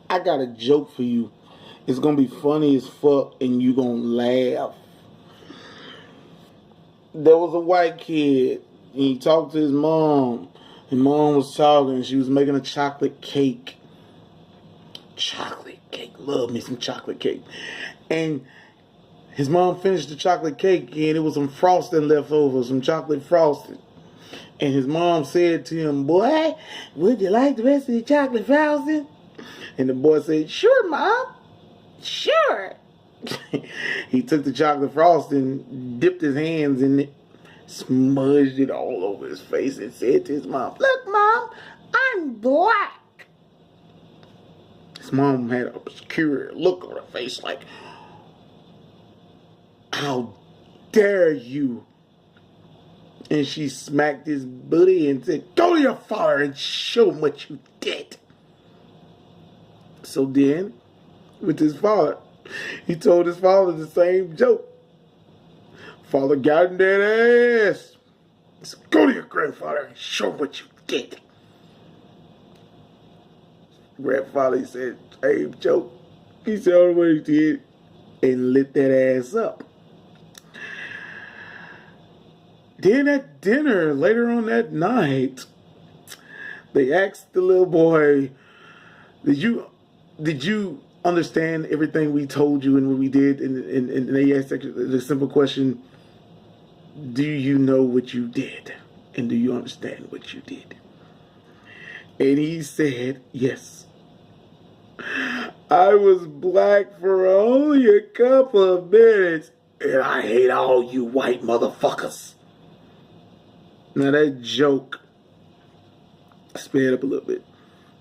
I got a joke for you. It's gonna be funny as fuck, and you gonna laugh. There was a white kid, and he talked to his mom. And mom was talking, and she was making a chocolate cake. Chocolate cake, love me some chocolate cake. And his mom finished the chocolate cake, and it was some frosting left over, some chocolate frosting. And his mom said to him, "Boy, would you like the rest of the chocolate frosting?" And the boy said, "Sure, Mom. Sure." He took the chocolate frosting, dipped his hands in it, smudged it all over his face, and said to his mom, "Look, Mom, I'm black." His mom had a secure look on her face like, "How dare you?" And she smacked his booty and said, "Go to your father and show him what you did." So then, with his father, he told his father the same joke. Father got in that ass. He said, "Go to your grandfather and show him what you did." Grandfather said, same joke. He said what he did and lit that ass up. Then at dinner, later on that night, they asked the little boy, did you understand everything we told you and what we did? And they asked the simple question, do you know what you did? And do you understand what you did? And he said, yes. I was black for only a couple of minutes, and I hate all you white motherfuckers. Now that joke, sped up a little bit,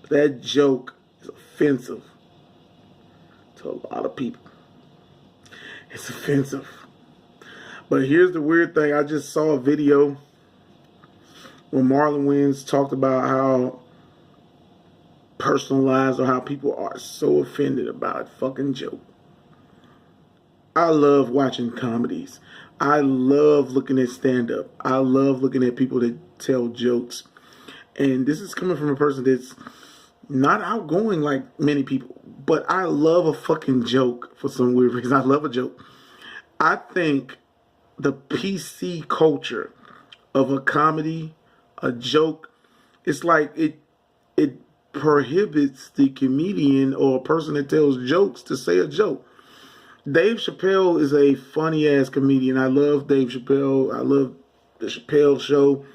that joke is offensive to a lot of people. It's offensive. But here's the weird thing. I just saw a video where Marlon Wayans talked about how personalized or how people are so offended about a fucking joke. I love watching comedies. I love looking at stand-up. I love looking at people that tell jokes. And this is coming from a person that's not outgoing like many people. But I love a fucking joke for some weird reason. I love a joke. I think the PC culture of a comedy, a joke, it's like it prohibits the comedian or a person that tells jokes to say a joke. Dave Chappelle is a funny-ass comedian. I love Dave Chappelle. I love the Chappelle Show.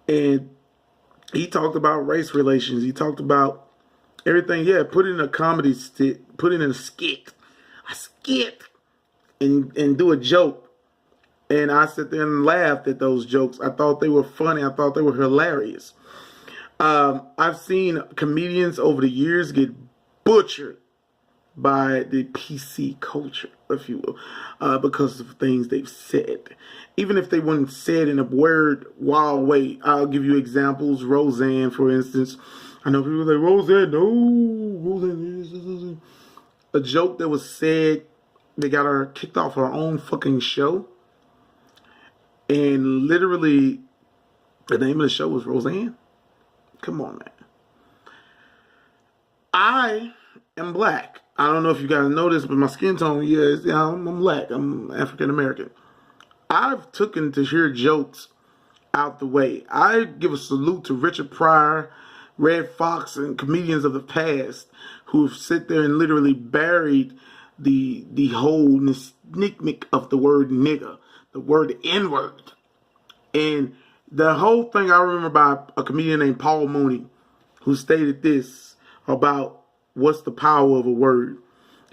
And he talked about race relations. He talked about everything. Yeah, put it in a comedy skit. Put it in a skit. And do a joke. And I sit there and laughed at those jokes. I thought they were funny. I thought they were hilarious. I've seen comedians over the years get butchered by the PC culture, if you will, because of things they've said. Even if they weren't said in a weird, wild way. I'll give you examples. Roseanne, for instance. I know people say, Roseanne, no, Roseanne. A joke that was said, they got her kicked off her own fucking show. And literally, the name of the show was Roseanne. Come on, man. I am black. I don't know if you guys know this, but my skin tone, I'm black. I'm African American. I've taken to hear jokes out the way. I give a salute to Richard Pryor, Red Fox, and comedians of the past who've sit there and literally buried the whole nicknick of the word nigga, the word N-word. And the whole thing I remember about a comedian named Paul Mooney who stated this about what's the power of a word.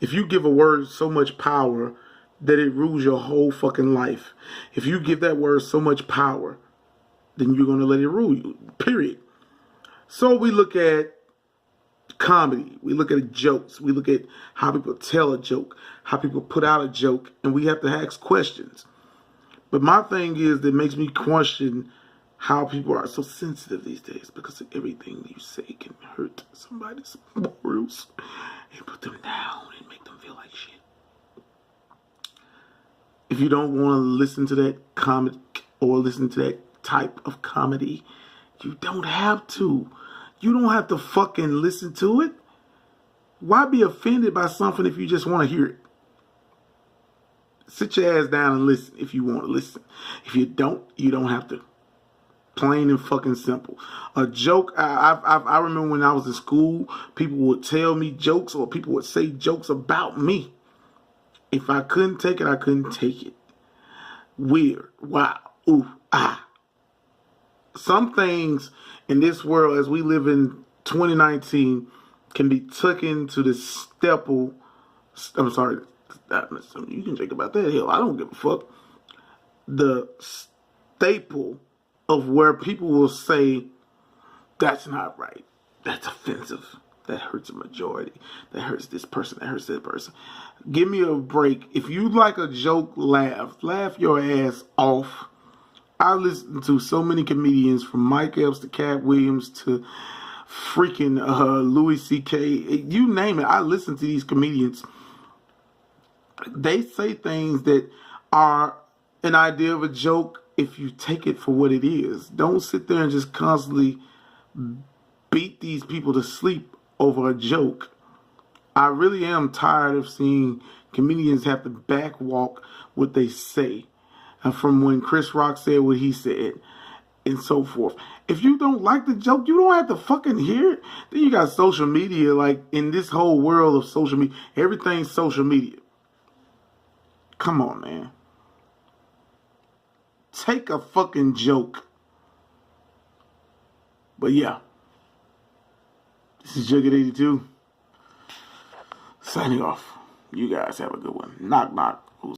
If you give a word so much power that it rules your whole fucking life, if you give that word so much power, then you're going to let it rule you, period. So we look at comedy, we look at jokes, we look at how people tell a joke, how people put out a joke, and we have to ask questions. But my thing is that makes me question how people are so sensitive these days, because everything you say can hurt somebody's morals and put them down and make them feel like shit. If you don't want to listen to that comic or listen to that type of comedy, you don't have to. You don't have to fucking listen to it. Why be offended by something if you just want to hear it? Sit your ass down and listen if you want to listen. If you don't, you don't have to. Plain and fucking simple. A joke, I remember when I was in school, people would tell me jokes or people would say jokes about me. If I couldn't take it, I couldn't take it. Weird. Wow. Ooh. Ah. Some things in this world, as we live in 2019, can be taken to the staple. I'm sorry. You can think about that. Hell, I don't give a fuck. The staple of where people will say, that's not right. That's offensive. That hurts a majority. That hurts this person. That hurts that person. Give me a break. If you like a joke, laugh. Laugh your ass off. I listen to so many comedians, from Mike Epps to Cat Williams to freaking Louis C.K. You name it. I listen to these comedians. They say things that are an idea of a joke if you take it for what it is. Don't sit there and just constantly beat these people to sleep over a joke. I really am tired of seeing comedians have to backwalk what they say. From when Chris Rock said what he said and so forth. If you don't like the joke, you don't have to fucking hear it. Then you got social media. Like, in this whole world of social media, everything's social media. Come on, man. Take a fucking joke. But yeah. This is Jugget82. Signing off. You guys have a good one. Knock, knock.